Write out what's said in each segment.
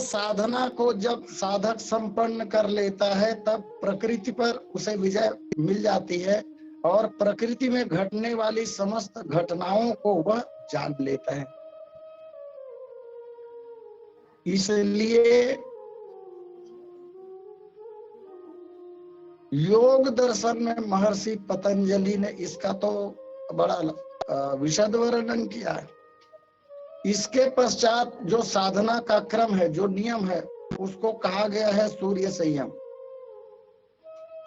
साधना को जब साधक संपन्न कर लेता है तब प्रकृति पर उसे विजय मिल जाती है और प्रकृति में घटने वाली समस्त घटनाओं को वह जान लेता है। इसलिए योग दर्शन में महर्षि पतंजलि ने इसका तो बड़ा विशद वर्णन किया है। इसके पश्चात जो साधना का क्रम है, जो नियम है, उसको कहा गया है सूर्य संयम।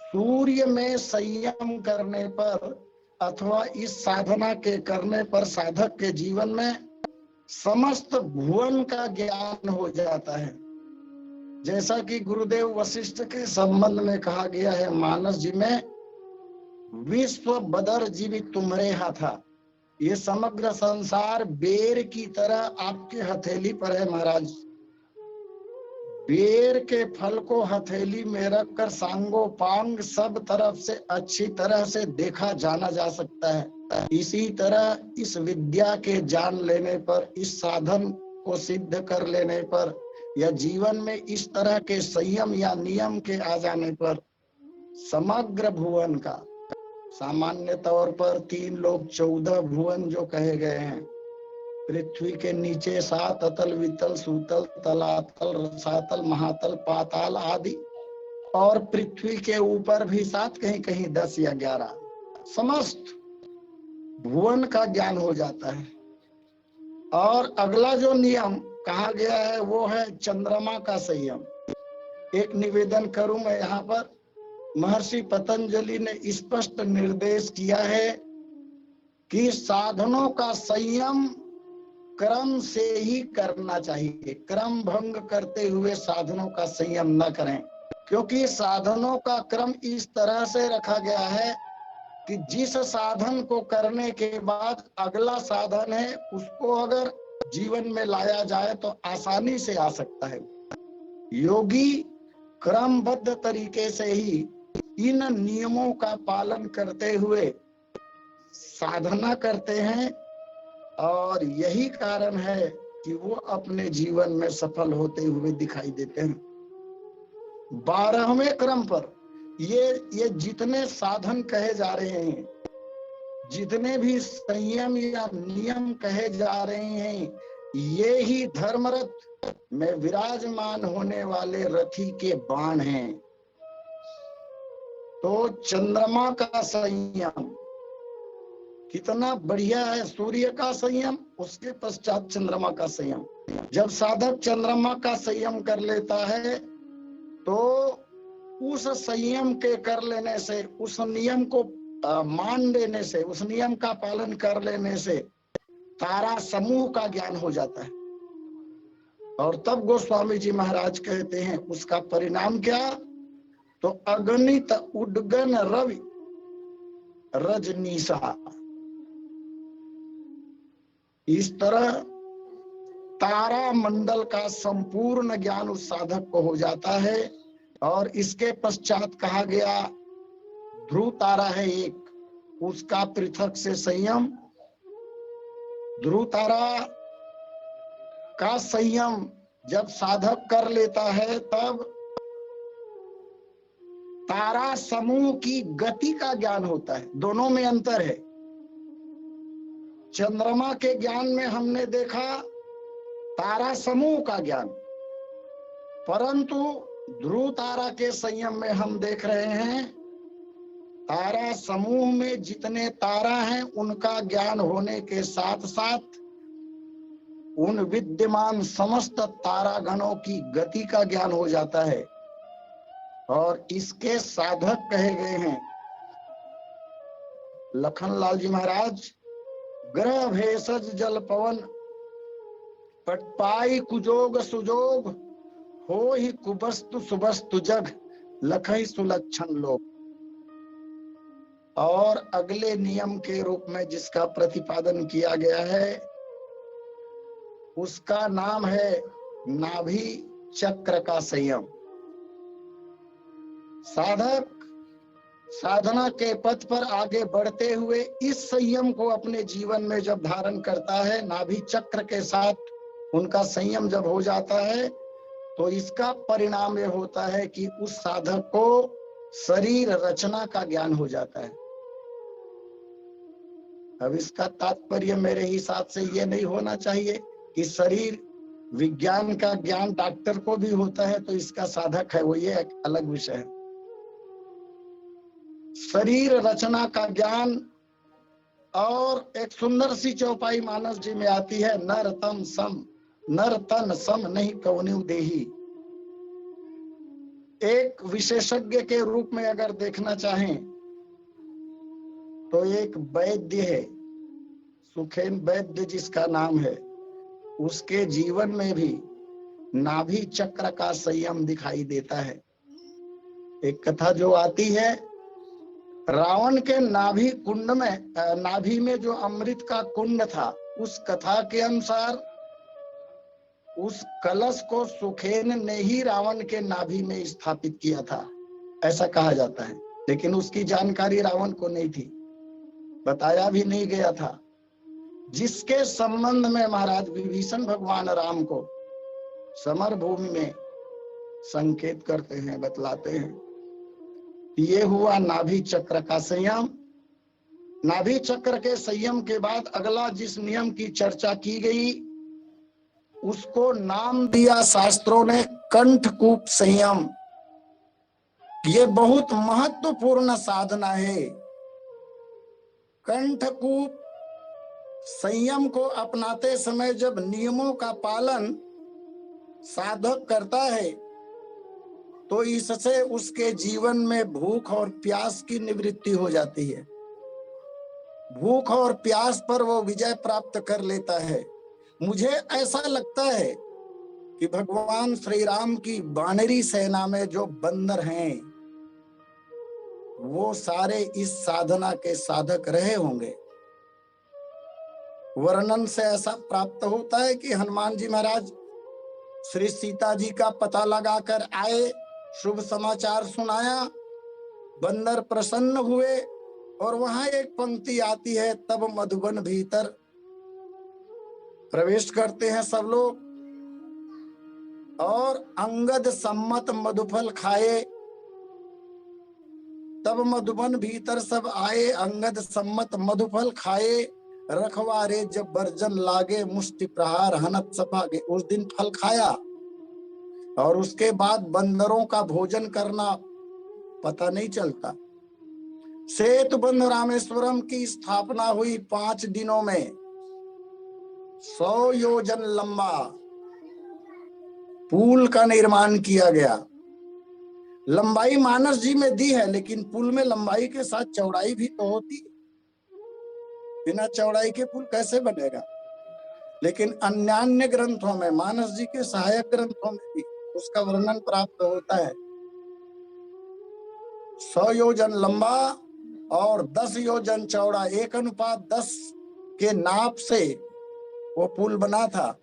सूर्य में संयम करने पर अथवा इस साधना के करने पर साधक के जीवन में समस्त भुवन का ज्ञान हो जाता है। जैसा कि गुरुदेव वशिष्ठ के संबंध में कहा गया है, मानस जी में, विश्व बदर जीवी तुम्हारे हाथा, ये समग्र संसार बेर की तरह आपके हथेली पर है महाराज। बेर के फल को हथेली में रखकर सांगो पांग सब तरफ से अच्छी तरह से देखा जाना जा सकता है। इसी तरह इस विद्या के जान लेने पर, इस साधन को सिद्ध कर लेने पर, या जीवन में इस तरह के संयम या नियम के आ जाने पर समग्र भुवन का, सामान्य तौर पर 3 लोक 14 भुवन जो कहे गए हैं, पृथ्वी के नीचे 7 अतल, वितल, सूतल, तलातल, रसातल, महातल, पाताल आदि, और पृथ्वी के ऊपर भी 7, कहीं कहीं 10 या 11, समस्त भुवन का ज्ञान हो जाता है। और अगला जो नियम कहा गया है वो है चंद्रमा का संयम। एक निवेदन करूं मैं यहाँ पर, महर्षि पतंजलि ने स्पष्ट निर्देश किया है कि साधनों का संयम क्रम से ही करना चाहिए। क्रम भंग करते हुए साधनों का संयम न करें, क्योंकि साधनों का क्रम इस तरह से रखा गया है कि जिस साधन को करने के बाद अगला साधन है उसको अगर जीवन में लाया जाए तो आसानी से आ सकता है। योगी क्रमबद्ध तरीके से ही इन नियमों का पालन करते हुए साधना करते हैं, और यही कारण है कि वो अपने जीवन में सफल होते हुए दिखाई देते हैं। 12वें क्रम पर ये जितने साधन कहे जा रहे हैं, जितने भी संयम या नियम कहे जा रहे हैं, ये ही धर्मरथ में विराजमान होने वाले रथी के बाण हैं। तो चंद्रमा का संयम कितना बढ़िया है, सूर्य का संयम, उसके पश्चात चंद्रमा का संयम। जब साधक चंद्रमा का संयम कर लेता है तो उस संयम के कर लेने से, उस नियम को मान लेने से, उस नियम का पालन कर लेने से तारा समूह का ज्ञान हो जाता है। और तब गोस्वामी जी महाराज कहते हैं उसका परिणाम क्या? तो अगणित उद्गन रवि रजनीसा, इस तरह तारा मंडल का संपूर्ण ज्ञान उस साधक को हो जाता है। और इसके पश्चात कहा गया ध्रुव तारा है एक, उसका पृथक से संयम। ध्रुव तारा का संयम जब साधक कर लेता है तब तारा समूह की गति का ज्ञान होता है। दोनों में अंतर है। चंद्रमा के ज्ञान में हमने देखा तारा समूह का ज्ञान, परंतु ध्रुव तारा के संयम में हम देख रहे हैं तारा समूह में जितने तारा हैं उनका ज्ञान होने के साथ साथ उन विद्यमान समस्त तारागणों की गति का ज्ञान हो जाता है। और इसके साधक कहे गए हैं लखनलाल जी महाराज, ग्रह भेषज जल पवन पटपाई कुजोग सुजोग हो ही कुबस्तु सुबस्तु जग लखई सुलक्षण लोग। और अगले नियम के रूप में जिसका प्रतिपादन किया गया है उसका नाम है नाभि चक्र का संयम। साधक साधना के पथ पर आगे बढ़ते हुए इस संयम को अपने जीवन में जब धारण करता है, नाभि चक्र के साथ उनका संयम जब हो जाता है, तो इसका परिणाम यह होता है कि उस साधक को शरीर रचना का ज्ञान हो जाता है। अब इसका तात्पर्य मेरे हिसाब से यह नहीं होना चाहिए कि शरीर विज्ञान का ज्ञान डॉक्टर को भी होता है तो इसका साधक है वो, ये एक अलग विषय है। शरीर रचना का ज्ञान। और एक सुंदर सी चौपाई मानस जी में आती है, नर तन सम, नर तन सम नहीं कौन्यू देही। एक विशेषज्ञ के रूप में अगर देखना चाहें तो एक वैद्य है, सुखेन वैद्य जिसका नाम है, उसके जीवन में भी नाभि चक्र का संयम दिखाई देता है। एक कथा जो आती है, रावण के नाभि कुंड में, नाभि में जो अमृत का कुंड था, उस कथा के अनुसार उस कलश को सुखेन ने ही रावण के नाभि में स्थापित किया था, ऐसा कहा जाता है। लेकिन उसकी जानकारी रावण को नहीं थी, बताया भी नहीं गया था, जिसके संबंध में महाराज विभीषण भगवान राम को समर भूमि में संकेत करते हैं, बतलाते हैं। ये हुआ नाभि चक्र का संयम। नाभि चक्र के संयम के बाद अगला जिस नियम की चर्चा की गई उसको नाम दिया शास्त्रों ने कंठकूप संयम। ये बहुत महत्वपूर्ण साधना है। कंठकूप संयम को अपनाते समय जब नियमों का पालन साधक करता है तो इससे उसके जीवन में भूख और प्यास की निवृत्ति हो जाती है। भूख और प्यास पर वो विजय प्राप्त कर लेता है। मुझे ऐसा लगता है कि भगवान श्री राम की वानरी सेना में जो बंदर हैं वो सारे इस साधना के साधक रहे होंगे। वर्णन से ऐसा प्राप्त होता है कि हनुमान जी महाराज श्री सीता जी का पता लगाकर आए, शुभ समाचार सुनाया, बंदर प्रसन्न हुए। और वहां एक पंक्ति आती है, तब मधुबन भीतर प्रवेश करते हैं सब लोग और अंगद सम्मत मधुफल खाए। तब मधुबन भीतर सब आए, अंगद सम्मत मधुफल खाए, रखवारे जब बर्जन लागे, मुष्टि प्रहार हनत सपागे। उस दिन फल खाया और उसके बाद बंदरों का भोजन करना पता नहीं चलता। सेतुबंध रामेश्वरम की स्थापना हुई 5 दिनों में। 100 योजन लंबा पुल का निर्माण किया गया। लंबाई मानस जी में दी है, लेकिन पुल में लंबाई के साथ चौड़ाई भी तो होती। बिना चौड़ाई के पुल कैसे बनेगा? लेकिन अन्य ग्रंथों में, मानस जी के सहायक ग्रंथों में भी उसका वर्णन प्राप्त होता है। 100 योजन लंबा और 10 योजन चौड़ा, 1:10 के नाप से वो पुल बना था।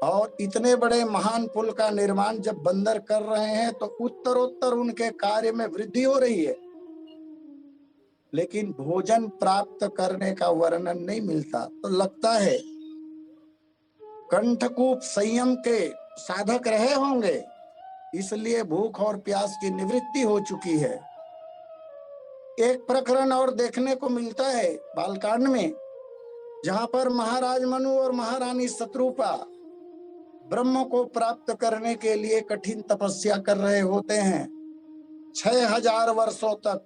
और इतने बड़े महान पुल का निर्माण जब बंदर कर रहे हैं तो उत्तरोत्तर उनके कार्य में वृद्धि हो रही है, लेकिन भोजन प्राप्त करने का वर्णन नहीं मिलता। तो लगता है कंठकूप संयम के साधक रहे होंगे, इसलिए भूख और प्यास की निवृत्ति हो चुकी है। एक प्रकरण और देखने को मिलता है बालकांड में, जहां पर महाराज मनु और महारानी शत्रुपा ब्रह्म को प्राप्त करने के लिए कठिन तपस्या कर रहे होते हैं। 6000 वर्षों तक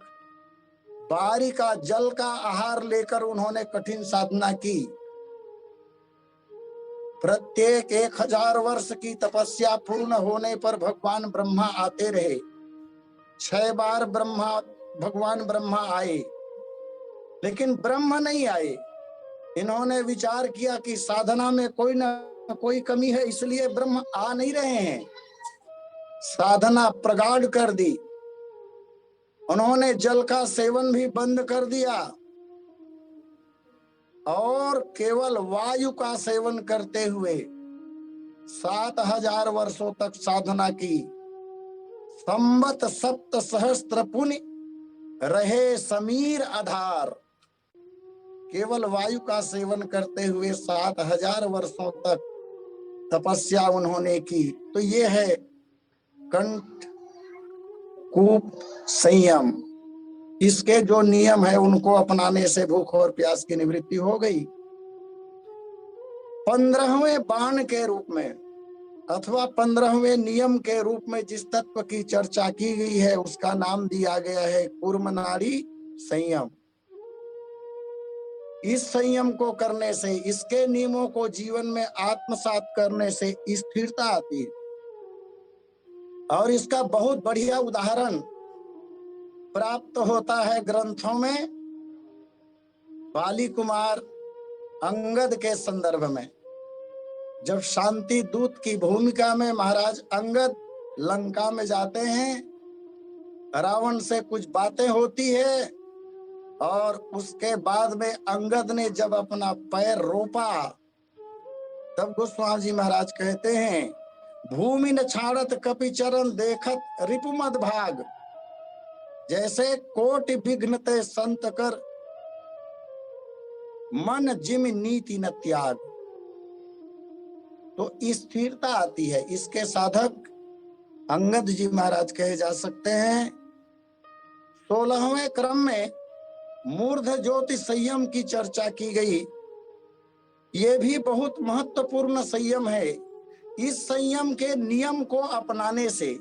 बारी का जल का आहार लेकर उन्होंने कठिन साधना की। प्रत्येक 1000 वर्ष की तपस्या पूर्ण होने पर भगवान ब्रह्मा आते रहे। 6 बार भगवान ब्रह्मा आए, लेकिन ब्रह्म नहीं आए। इन्होंने विचार किया कि साधना में कोई ना कोई कमी है, इसलिए ब्रह्म आ नहीं रहे हैं। साधना प्रगाढ़ कर दी। उन्होंने जल का सेवन भी बंद कर दिया और केवल वायु का सेवन करते हुए 7000 वर्षों तक साधना की। संवत 7 सहस्त्र पुण्य रहे समीर आधार। केवल वायु का सेवन करते हुए 7000 वर्षों तक तपस्या उन्होंने की। तो ये है कंठ कूप संयम। इसके जो नियम है उनको अपनाने से भूख और प्यास की निवृत्ति हो गई। 15वें बाण के रूप में अथवा 15वें नियम के रूप में जिस तत्व की चर्चा की गई है उसका नाम दिया गया है कूर्मनाड़ी संयम। इस संयम को करने से, इसके नियमों को जीवन में आत्मसात करने से स्थिरता आती है। और इसका बहुत बढ़िया उदाहरण प्राप्त होता है ग्रंथों में बाली कुमार अंगद के संदर्भ में। जब शांति दूत की भूमिका में महाराज अंगद लंका में जाते हैं, रावण से कुछ बातें होती है और उसके बाद में अंगद ने जब अपना पैर रोपा तब गोस्वामी जी महाराज कहते हैं, भूमि न छाड़त कपि चरण देखत रिपुमद भाग, जैसे कोटि विघ्नते संत कर मन जिम नीति न त्याग। तो स्थिरता आती है। इसके साधक अंगद जी महाराज कहे जा सकते हैं। 16वें क्रम में मूर्ध ज्योति संयम की चर्चा की गई। ये भी बहुत महत्वपूर्ण संयम है। इस संयम के नियम को अपनाने से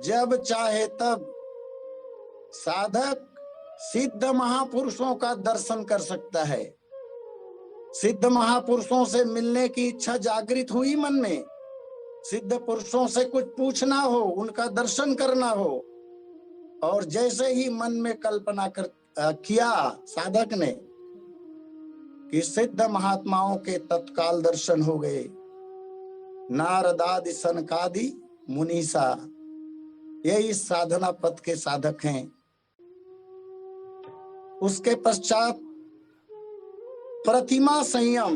जब चाहे तब साधक सिद्ध महापुरुषों का दर्शन कर सकता है। सिद्ध महापुरुषों से मिलने की इच्छा जागृत हुई मन में, सिद्ध पुरुषों से कुछ पूछना हो, उनका दर्शन करना हो, और जैसे ही मन में कल्पना किया साधक ने कि सिद्ध महात्माओं के तत्काल दर्शन हो गए। नारदादि सनकादि मुनीसा, ये इस साधना पथ के साधक हैं। उसके पश्चात प्रतिमा संयम।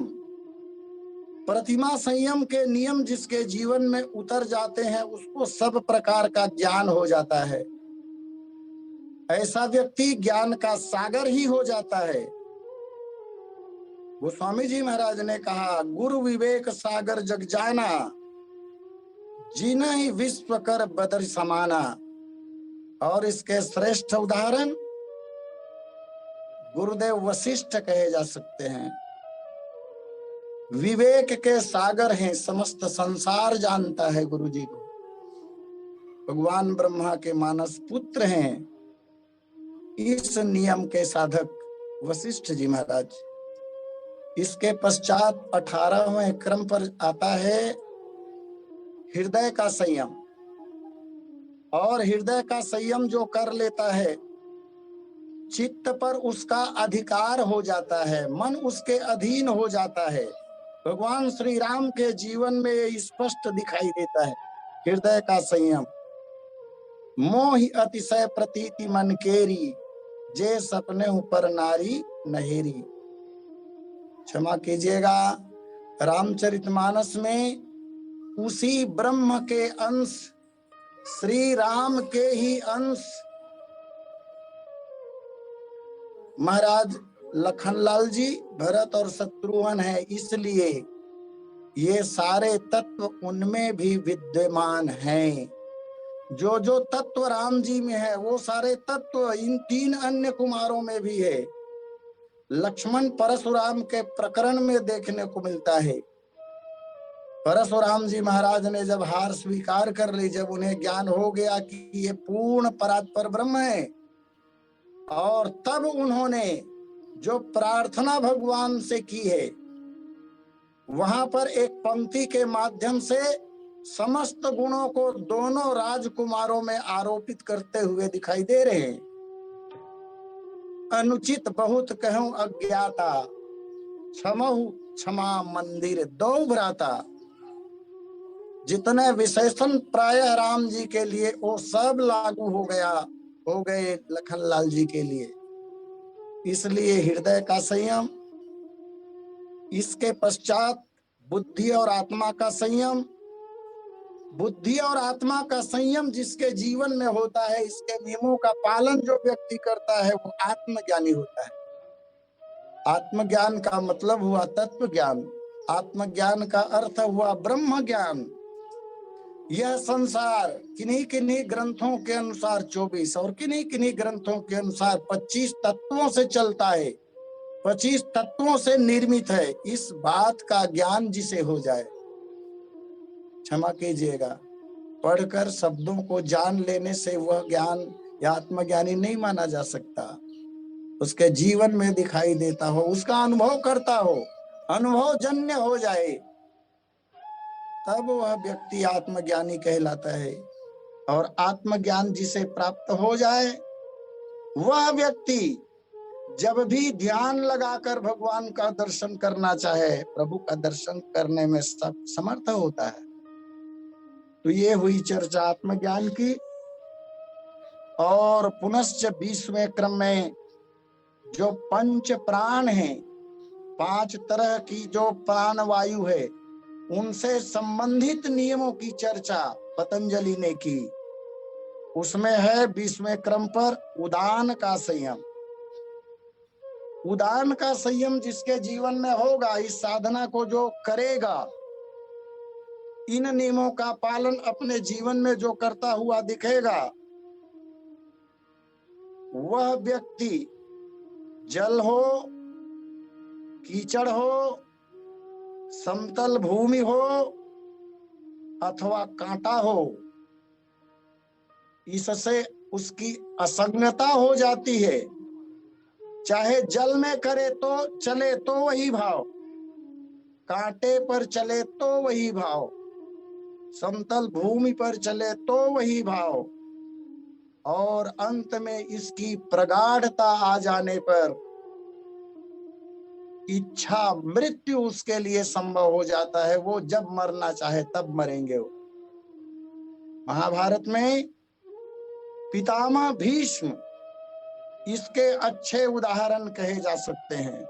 प्रतिमा संयम के नियम जिसके जीवन में उतर जाते हैं उसको सब प्रकार का ज्ञान हो जाता है। ऐसा व्यक्ति ज्ञान का सागर ही हो जाता है। गोस्वामी जी महाराज ने कहा, गुरु विवेक सागर जग जाना, जिन्हि विश्व कर बदर समाना। और इसके श्रेष्ठ उदाहरण गुरुदेव वशिष्ठ कहे जा सकते हैं। विवेक के सागर हैं, समस्त संसार जानता है गुरु जी को। भगवान ब्रह्मा के मानस पुत्र हैं। इस नियम के साधक वशिष्ठ जी महाराज। इसके पश्चात 18वें क्रम पर आता है हृदय का संयम। और हृदय का संयम जो कर लेता है, चित्त पर उसका अधिकार हो जाता है, मन उसके अधीन हो जाता है। भगवान श्री राम के जीवन में ये स्पष्ट दिखाई देता है हृदय का संयम। मोहि अतिशय प्रतीति मन केरी, जे सपने ऊपर नारी नहेरी। क्षमा कीजिएगा, रामचरितमानस में उसी ब्रह्म के अंश, श्री राम के ही अंश महाराज लखनलाल जी, भरत और शत्रुघ्न है, इसलिए ये सारे तत्व उनमें भी विद्यमान हैं। जो जो तत्व राम जी में है वो सारे तत्व इन 3 अन्य कुमारों में भी है। लक्ष्मण परशुराम के प्रकरण में देखने को मिलता है। परशुराम जी महाराज ने जब हार स्वीकार कर ली, जब उन्हें ज्ञान हो गया कि ये पूर्ण परात्पर ब्रह्म है, और तब उन्होंने जो प्रार्थना भगवान से की है, वहां पर एक पंक्ति के माध्यम से समस्त गुणों को दोनों राजकुमारों में आरोपित करते हुए दिखाई दे रहे हैं। अनुचित बहुत कहूं अज्ञाता, क्षमहु क्षमा मंदिर दो भ्राता। जितने विशेषण प्रायः राम जी के लिए, वो सब लागू हो गए लखनलाल जी के लिए। इसलिए हृदय का संयम, इसके पश्चात बुद्धि और आत्मा का संयम। बुद्धि और आत्मा का संयम जिसके जीवन में होता है, इसके नियमों का पालन जो व्यक्ति करता है, वो आत्मज्ञानी होता है। आत्मज्ञान का मतलब हुआ तत्व ज्ञान, आत्मज्ञान का अर्थ हुआ ब्रह्म ज्ञान। यह संसार किन्हीं किन्हीं ग्रंथों के अनुसार 24 और किन्हीं किन्हीं ग्रंथों के अनुसार 25 तत्वों से चलता है, 25 तत्वों से निर्मित है। इस बात का ज्ञान जिसे हो जाए, क्षमा कीजिएगा, पढ़कर शब्दों को जान लेने से वह ज्ञान या आत्मज्ञानी नहीं माना जा सकता। उसके जीवन में दिखाई देता हो, उसका अनुभव करता हो, अनुभव जन्य हो जाए, तब वह व्यक्ति आत्मज्ञानी कहलाता है। और आत्मज्ञान जिसे प्राप्त हो जाए, वह व्यक्ति जब भी ध्यान लगाकर भगवान का दर्शन करना चाहे, प्रभु का दर्शन करने में समर्थ होता है। तो ये हुई चर्चा आत्मज्ञान की। और पुनश्च 20वें क्रम में जो पंच प्राण हैं, 5 तरह की जो प्राण वायु है, उनसे संबंधित नियमों की चर्चा पतंजलि ने की। उसमें है 20वें क्रम पर उदान का संयम। उदान का संयम जिसके जीवन में होगा, इस साधना को जो करेगा, इन नियमों का पालन अपने जीवन में जो करता हुआ दिखेगा, वह व्यक्ति जल हो, कीचड़ हो, समतल भूमि हो अथवा कांटा हो, इससे उसकी असंगता हो जाती है। चाहे जल में करे तो चले तो वही भाव, कांटे पर चले तो वही भाव, समतल भूमि पर चले तो वही भाव, और अंत में इसकी प्रगाढ़ता आ जाने पर इच्छा मृत्यु उसके लिए संभव हो जाता है। वो जब मरना चाहे तब मरेंगे। वो महाभारत में पितामह भीष्म इसके अच्छे उदाहरण कहे जा सकते हैं।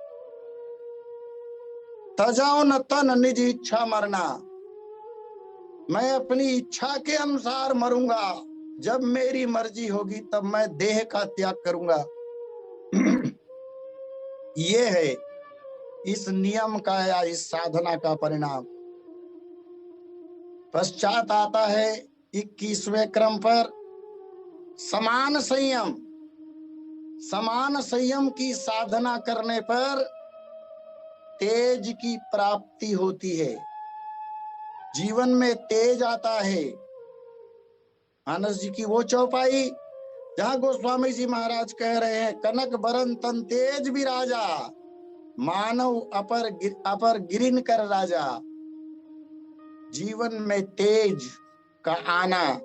तजौ न तन निज इच्छा मरना, मैं अपनी इच्छा के अनुसार मरूंगा, जब मेरी मर्जी होगी तब मैं देह का त्याग करूंगा। ये है इस नियम का या इस साधना का परिणाम। पश्चात आता है 21वें क्रम पर समान संयम। समान संयम की साधना करने पर तेज की प्राप्ति होती है, जीवन में तेज आता है। मानस जी की वो चौपाई जहां गोस्वामी जी महाराज कह रहे हैं, कनक बरन तन तेज विराजा, मानव अपर गिरिन कर राजा। जीवन में तेज का आना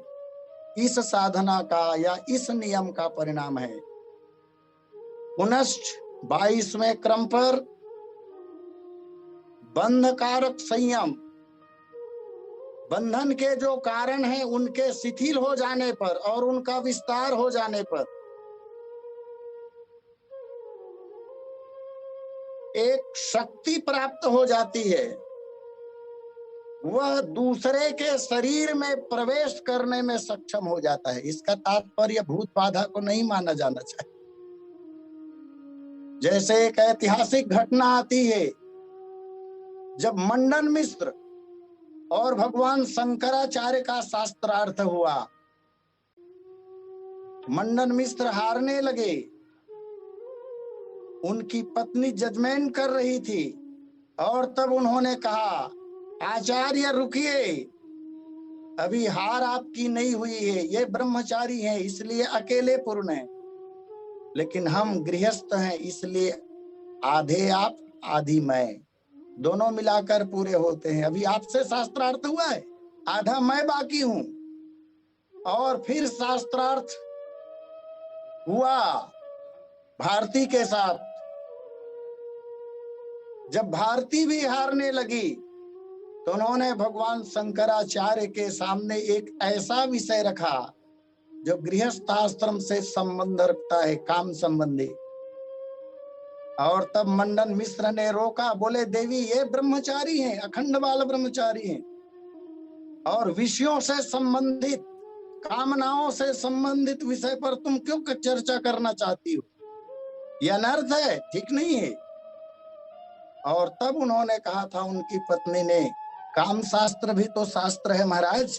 इस साधना का या इस नियम का परिणाम है। पुनश्च 22वें क्रम पर बंधकारक संयम। बंधन के जो कारण हैं, उनके शिथिल हो जाने पर और उनका विस्तार हो जाने पर एक शक्ति प्राप्त हो जाती है। वह दूसरे के शरीर में प्रवेश करने में सक्षम हो जाता है। इसका तात्पर्य भूत बाधा को नहीं माना जाना चाहिए। जैसे एक ऐतिहासिक घटना आती है, जब मंडन मिश्र और भगवान शंकराचार्य का शास्त्रार्थ हुआ। मंडन मिश्र हारने लगे, उनकी पत्नी जजमेंट कर रही थी और तब उन्होंने कहा, आचार्य रुकिए, अभी हार आपकी नहीं हुई है, ये ब्रह्मचारी हैं इसलिए अकेले पूर्ण है, लेकिन हम गृहस्थ हैं इसलिए आधे आप आधी मैं, दोनों मिलाकर पूरे होते हैं। अभी आपसे शास्त्रार्थ हुआ है, आधा मैं बाकी हूं। और फिर शास्त्रार्थ हुआ भारती के साथ। जब भारती भी हारने लगी तो उन्होंने भगवान शंकराचार्य के सामने एक ऐसा विषय रखा जो गृहस्थ आश्रम से संबंध रखता है, काम संबंधी। और तब मंडन मिश्र ने रोका, बोले देवी ये ब्रह्मचारी हैं, अखंड बाल ब्रह्मचारी हैं, और विषयों से संबंधित, कामनाओं से संबंधित विषय पर तुम क्यों चर्चा करना चाहती हो, यह अनर्थ है, ठीक नहीं है। और तब उन्होंने कहा था, उनकी पत्नी ने, काम शास्त्र भी तो शास्त्र है महाराज।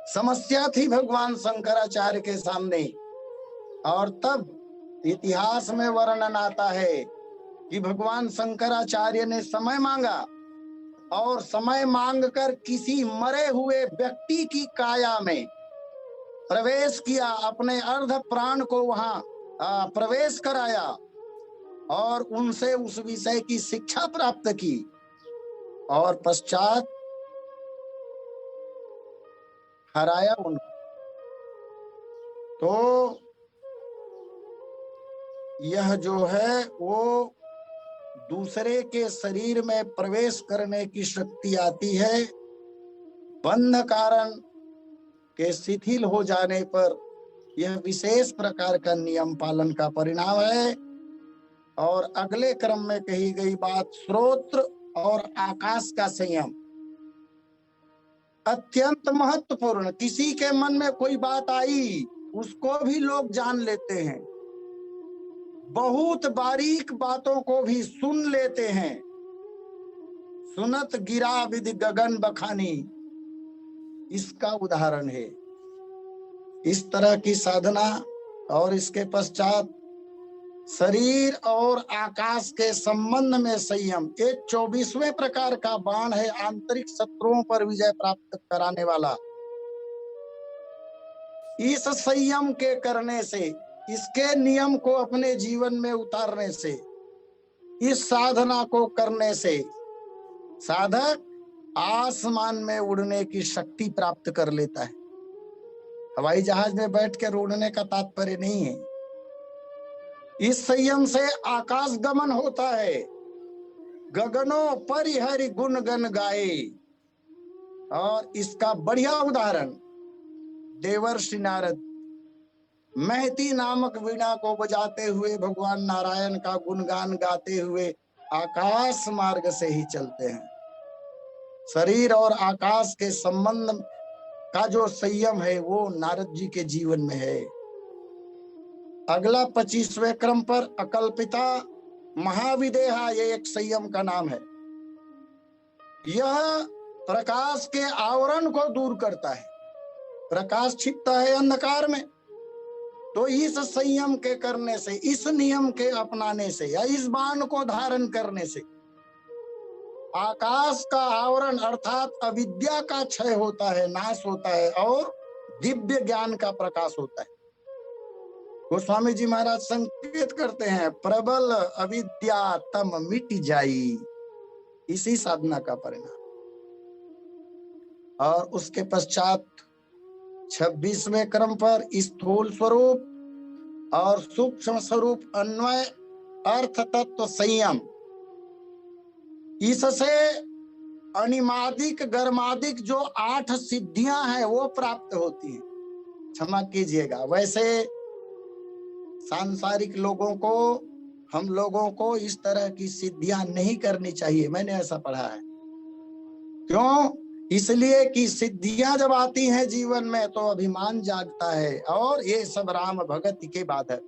समस्या थी भगवान शंकराचार्य के सामने। और तब इतिहास में वर्णन आता है कि भगवान शंकराचार्य ने समय मांगा और समय मांगकर किसी मरे हुए व्यक्ति की काया में प्रवेश किया, अपने अर्ध प्राण को वहां प्रवेश कराया और उनसे उस विषय की शिक्षा प्राप्त की और पश्चात हराया उनको। तो यह जो है वो दूसरे के शरीर में प्रवेश करने की शक्ति आती है, बंध कारण के शिथिल हो जाने पर यह विशेष प्रकार का नियम पालन का परिणाम है। और अगले क्रम में कही गई बात, श्रोत्र और आकाश का संयम अत्यंत महत्वपूर्ण। किसी के मन में कोई बात आई उसको भी लोग जान लेते हैं, बहुत बारीक बातों को भी सुन लेते हैं। सुनत गिरा विधि गगन बखानी इसका उदाहरण है। इस तरह की साधना और इसके पश्चात शरीर और आकाश के संबंध में संयम, एक 24वें प्रकार का बाण है, आंतरिक शत्रुओं पर विजय प्राप्त कराने वाला। इस संयम के करने से, इसके नियम को अपने जीवन में उतारने से, इस साधना को करने से साधक आसमान में उड़ने की शक्ति प्राप्त कर लेता है। हवाई जहाज में बैठ कर उड़ने का तात्पर्य नहीं है। इस संयम से आकाश गमन होता है, गगनों परिहरि गुण गन गाए। और इसका बढ़िया उदाहरण देवर्षि नारद महती नामक वीणा को बजाते हुए भगवान नारायण का गुणगान गाते हुए आकाश मार्ग से ही चलते हैं। शरीर और आकाश के संबंध का जो संयम है वो नारद जी के जीवन में है। अगला 25वें क्रम पर अकल्पिता महाविदेहा, ये एक संयम का नाम है। यह प्रकाश के आवरण को दूर करता है। प्रकाश छिपता है अंधकार में, तो इस संयम के करने से, इस नियम के अपनाने से या इस बाण को धारण करने से आकाश का आवरण अर्थात अविद्या का क्षय होता है, नाश होता है और दिव्य ज्ञान का प्रकाश होता है। गोस्वामी जी महाराज संकेत करते हैं, प्रबल अविद्या तम मिट जाई, इसी साधना का परिणाम। और उसके पश्चात 26वें क्रम पर स्थूल स्वरूप और सूक्ष्म स्वरूप अन्वय अर्थ तत्व संयम, इससे अनिमादिक गर्मादिक जो 8 सिद्धियां हैं वो प्राप्त होती हैं। क्षमा कीजिएगा, वैसे सांसारिक लोगों को, हम लोगों को इस तरह की सिद्धियां नहीं करनी चाहिए, मैंने ऐसा पढ़ा है। क्यों? इसलिए कि सिद्धियां जब आती हैं जीवन में तो अभिमान जागता है और ये सब राम भगत के बाधक।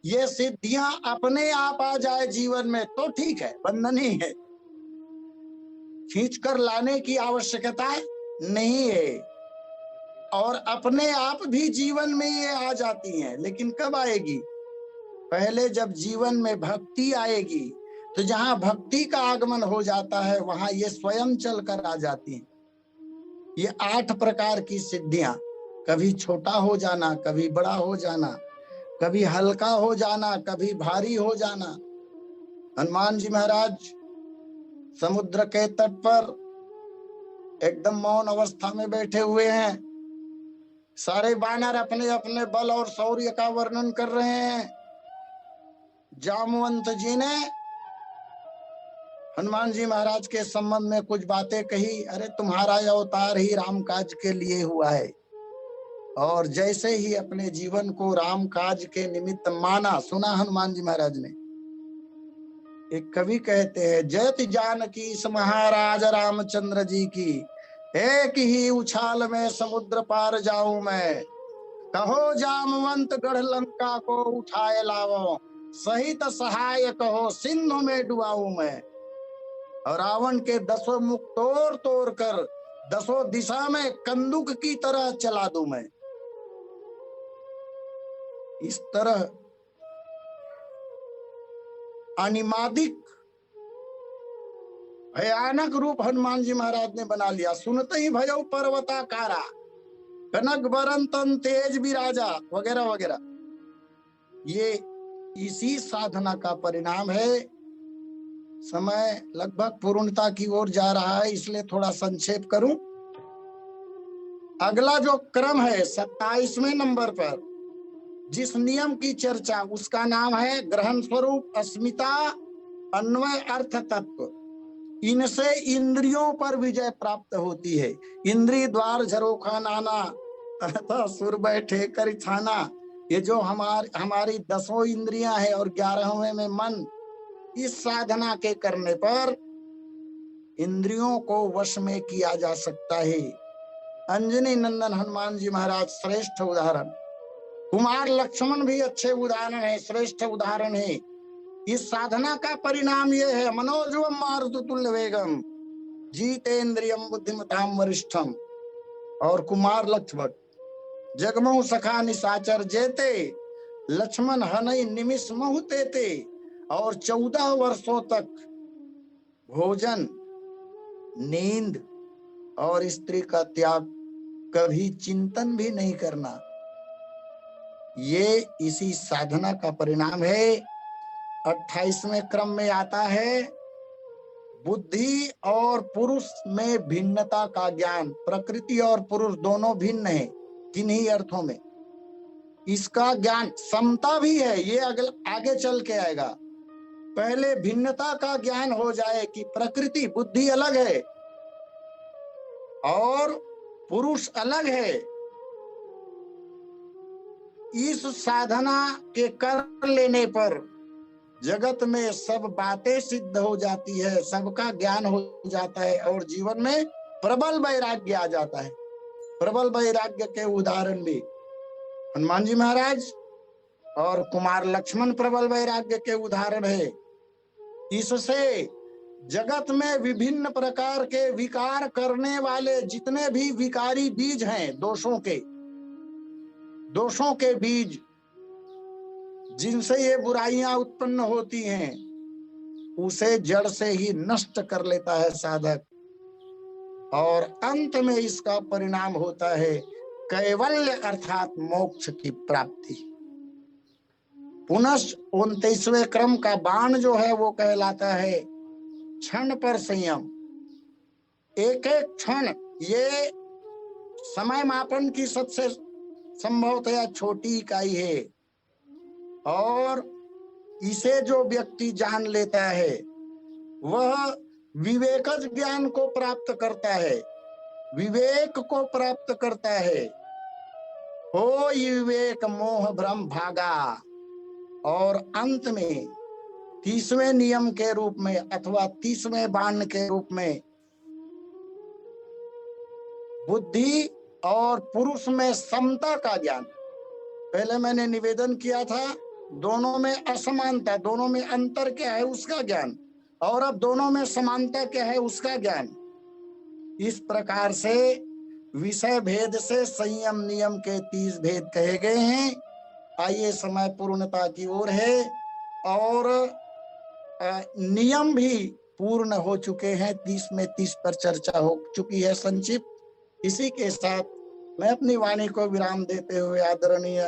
ये सिद्धियां अपने आप आ जाए जीवन में तो ठीक है, बंधन ही है, खींच कर लाने की आवश्यकता नहीं है। और अपने आप भी जीवन में ये आ जाती हैं, लेकिन कब आएगी? पहले जब जीवन में भक्ति आएगी तो जहां भक्ति का आगमन हो जाता है वहां ये स्वयं चल कर आ जाती हैं। ये 8 प्रकार की सिद्धियां, कभी छोटा हो जाना, कभी बड़ा हो जाना, कभी हल्का हो जाना, कभी भारी हो जाना। हनुमान जी महाराज समुद्र के तट पर एकदम मौन अवस्था में बैठे हुए हैं। सारे वानर अपने अपने बल और शौर्य का वर्णन कर रहे हैं। जामवंत जी ने हनुमान जी महाराज के संबंध में कुछ बातें कही। अरे तुम्हारा अवतार ही राम काज के लिए हुआ है, और जैसे ही अपने जीवन को राम काज के निमित्त माना, सुना हनुमान जी महाराज ने। एक कवि कहते हैं, जयति जानकी इस महाराज रामचंद्र जी की, एक ही उछाल में समुद्र पार जाऊं मैं। कहो जामवंत गढ़ लंका को उठाए लाओ, सहित सहाय कहो सिंधु में डुबाऊं मैं। और रावण के 10 मुख तोड़ तोड़ कर 10 दिशा में कंदुक की तरह चला दूं मैं। इस तरह अनिमादिक भयानक रूप हनुमान जी महाराज ने बना लिया। सुनते ही भयउ पर्वताकारा, कनक बरन तन तेज विराजा, वगैरह वगैरह। ये इसी साधना का परिणाम है। समय लगभग पूर्णता की ओर जा रहा है, इसलिए थोड़ा संक्षेप करूं। अगला जो क्रम है 27वें नंबर पर जिस नियम की चर्चा, उसका नाम है ग्रहण स्वरूप अस्मिता अन्वय अर्थ तत्व। इनसे इंद्रियों पर विजय प्राप्त होती है। इंद्रिय द्वार झरोखा नाना, अतः सुर बैठे कर छाना। ये जो हमारी 10 इंद्रियां हैं और 11वें में मन, इस साधना के करने पर इंद्रियों को वश में किया जा सकता है। अंजनी नंदन हनुमान जी महाराज श्रेष्ठ उदाहरण, कुमार लक्ष्मण भी अच्छे उदाहरण है, श्रेष्ठ उदाहरण है। इस साधना का परिणाम यह है, मनोजवम मारुततुल्य वेगम जीतेन्द्रियम बुद्धिमताम वरिष्ठम। और कुमार लक्ष्मण जगमोह सखा निशाचर जेते, लक्ष्मण हनई निमिष महु तेते। और 14 वर्षों तक भोजन, नींद और स्त्री का त्याग, कभी चिंतन भी नहीं करना। ये इसी साधना का परिणाम है। 28वें क्रम में आता है बुद्धि और पुरुष में भिन्नता का ज्ञान। प्रकृति और पुरुष दोनों भिन्न है, किन्हीं अर्थों में। इसका ज्ञान, समता भी है, ये आगे चल के आएगा। पहले भिन्नता का ज्ञान हो जाए कि प्रकृति, बुद्धि अलग है और पुरुष अलग है। इस साधना के कर लेने पर जगत में सब बातें सिद्ध हो जाती है, सबका ज्ञान हो जाता है और जीवन में प्रबल वैराग्य आ जाता है। प्रबल वैराग्य के उदाहरण भी हनुमान जी महाराज और कुमार लक्ष्मण प्रबल वैराग्य के उदाहरण है। इससे जगत में विभिन्न प्रकार के विकार करने वाले जितने भी विकारी बीज हैं, दोषों के बीज जिनसे ये बुराइयां उत्पन्न होती हैं, उसे जड़ से ही नष्ट कर लेता है साधक। और अंत में इसका परिणाम होता है कैवल्य अर्थात मोक्ष की प्राप्ति। पुनः 29वें क्रम का बाण जो है वो कहलाता है क्षण पर संयम। एक एक क्षण ये समय मापन की सबसे संभवतया छोटी इकाई है, और इसे जो व्यक्ति जान लेता है वह विवेकज ज्ञान को प्राप्त करता है, विवेक को प्राप्त करता है। हो विवेक मोह भ्रम भागा। और अंत में 30वें नियम के रूप में अथवा 30वें बाण के रूप में बुद्धि और पुरुष में समता का ज्ञान। पहले मैंने निवेदन किया था दोनों में असमानता, दोनों में अंतर क्या है उसका ज्ञान, और अब दोनों में समानता क्या है उसका ज्ञान। इस प्रकार से विषय भेद से संयम नियम के 30 भेद कहे गए हैं। आइए, समय पूर्णता की ओर है और नियम भी पूर्ण हो चुके हैं। 30 में 30 पर चर्चा हो चुकी है संक्षिप्त। इसी के साथ मैं अपनी वाणी को विराम देते हुए आदरणीय